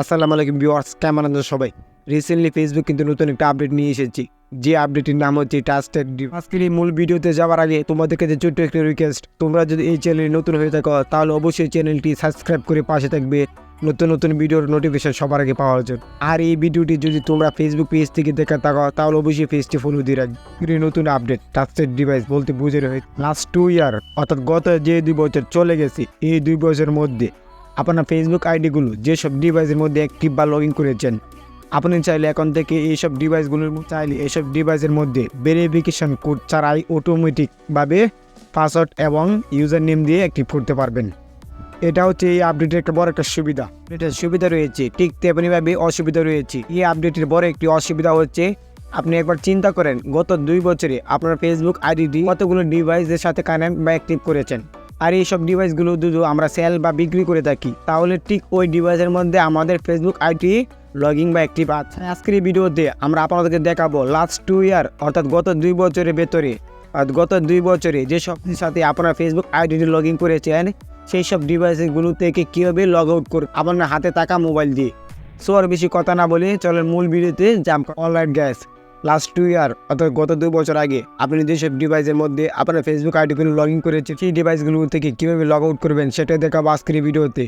আসসালামু আলাইকুম ভিউয়ার্স, কেমন আছেন সবাই? রিসেন্টলি ফেসবুক কিন্তু নতুন একটা আপডেট নিয়ে এসেছি, যে আপডেটের নাম হচ্ছে ট্রাস্টেড ডিপ। আজকের এই মূল ভিডিওতে যাওয়ার আগে তোমাদের কাছে ছোট্ট একটা রিকোয়েস্ট, তোমরা যদি এই চ্যানেলে নতুন হয়ে থাকো তাহলে অবশ্যই চ্যানেলটি সাবস্ক্রাইব করে পাশে থাকবে নতুন নতুন ভিডিওর নোটিফিকেশন সবার আগে পাওয়ার জন্য। আর এই ভিডিওটি যদি তোমরা ফেসবুক পেজ থেকে দেখে থাকো তাহলে অবশ্যই পেজটি ফলো দিয়ে রাখবে। নতুন আপডেট ট্রাস্টেড ডিভাইস বলতে বুঝে রয়েছে লাস্ট 2 ইয়ার, অর্থাৎ গত যে 2 বছর চলে গেছে, এই 2 বছরের মধ্যে আপনার ফেসবুক আইডিগুলো যেসব ডিভাইসের মধ্যে অ্যাক্টিভ বা লগ ইন করেছেন, আপনি চাইলে এখন থেকে এইসব ডিভাইসের মধ্যে ভেরিফিকেশন কোড ছাড়াই অটোমেটিকভাবে পাসওয়ার্ড এবং ইউজার নেম দিয়ে অ্যাক্টিভ করতে পারবেন। এটা হচ্ছে এই আপডেটের একটা বড় একটা সুবিধা। এটার সুবিধা রয়েছে, ঠিক তেমনিভাবে অসুবিধা রয়েছে। এই আপডেটের বড় একটি অসুবিধা হচ্ছে, আপনি একবার চিন্তা করেন গত 2 বছরে আপনার ফেসবুক আইডিটি কতগুলো ডিভাইসের সাথে কানেক্ট বা অ্যাক্টিভ করেছেন। আর এইসব ডিভাইসগুলো যদি আমরা সেল বা বিক্রি করে থাকি তাহলে ঠিক ওই ডিভাইসের মধ্যে আমাদের ফেসবুক আইডি লগইন বা অ্যাক্টিভ আছে। আজকের এই ভিডিওতে আমরা আপনাদেরকে দেখাবো লাস্ট 2 ইয়ার, অর্থাৎ গত 2 বছরের ভেতরে, গত 2 বছরে যেসব সাথে আপনার ফেসবুক আইডিটি লগ ইন করেছেন সেই সব ডিভাইসগুলো থেকে কীভাবে লগ আউট করবে আপনার হাতে থাকা মোবাইল দিয়ে। সো আর বেশি কথা না বলে চলেন মূল ভিডিওতে জাম্প। অলরাইট গাইস, লাস্ট 2 ইয়ার, অর্থাৎ গত 2 বছর আগে আপনি যেসব ডিভাইসের মধ্যে আপনার ফেসবুক আইডিগুলো লগ ইন করেছেন সেই ডিভাইসগুলো থেকে কীভাবে লগ আউট করবেন সেটা দেখাবো আজকের ভিডিওতে।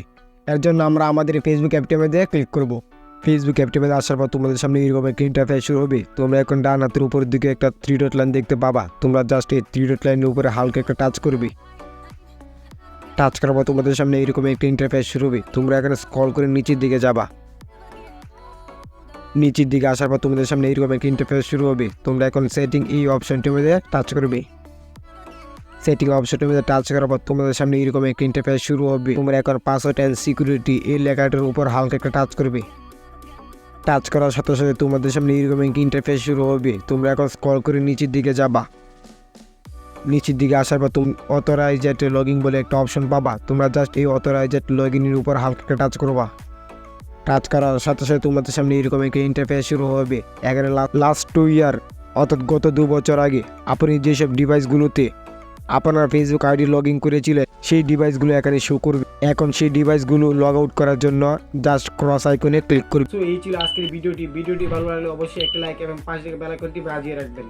এর জন্য আমরা আমাদের ফেসবুক অ্যাপটি মধ্যে ক্লিক করব। ফেসবুক অ্যাপটি মধ্যে আসার পর তোমাদের সামনে এরকম একটা ইন্টারফেস শুরু হবে। তোমরা এখন ডান হাতের উপরের দিকে একটা 3 ডট লাইন দেখতে পাবা। তোমরা জাস্ট এই 3 ডট লাইনের উপরে হালকা একটা টাচ করবে। টাচ করার পর তোমাদের সামনে এরকম একটা ইন্টারফেস শুরু হবে। তোমরা এখানে স্ক্রল করে নিচের দিকে যাবা। নিচের দিকে আসার পর তোমাদের সামনে এইরকম একটা ইন্টারফেস শুরু হবে। তোমরা এখন সেটিং এই অপশনটির মধ্যে টাচ করবে। সেটিং অপশনটির মধ্যে টাচ করার পর তোমাদের সামনে এইরকম একটা ইন্টারফেস শুরু হবে। তোমরা এখন পাসওয়ার্ড অ্যান্ড সিকিউরিটি এই লেখাটার উপর হালকা একটা টাচ করবে। টাচ করার সাথে সাথে তোমাদের সামনে এইরকম একটা ইন্টারফেস শুরু হবে। তোমরা এখন স্ক্রল করে নিচের দিকে যাবা। নিচের দিকে আসার পর তুমি অথরাইজড লগ ইন বলে একটা অপশন পাবা। তোমরা জাস্ট এই অথরাইজড লগ ইনের উপর হালকা একটা টাচ করবা। টাচ করার সাথে সাথে তোমাদের সামনে এরকম একটা ইন্টারফেস শুরু হবে। এখানে লাস্ট 2 ইয়ার, অর্থাৎ গত 2 বছর আগে আপনি যেসব ডিভাইসগুলোতে আপনার ফেসবুক আইডি লগ ইন করেছিলেন সেই ডিভাইসগুলো এখানে শো করবে। এখন সেই ডিভাইসগুলো লগ আউট করার জন্য জাস্ট ক্রস আইকনে ক্লিক করবে। তো এই ছিল আজকের ভিডিওটি ভালো লাগলে অবশ্যই একটা লাইক এবং পাশে বেল আইকনটি বাজিয়ে রাখবেন।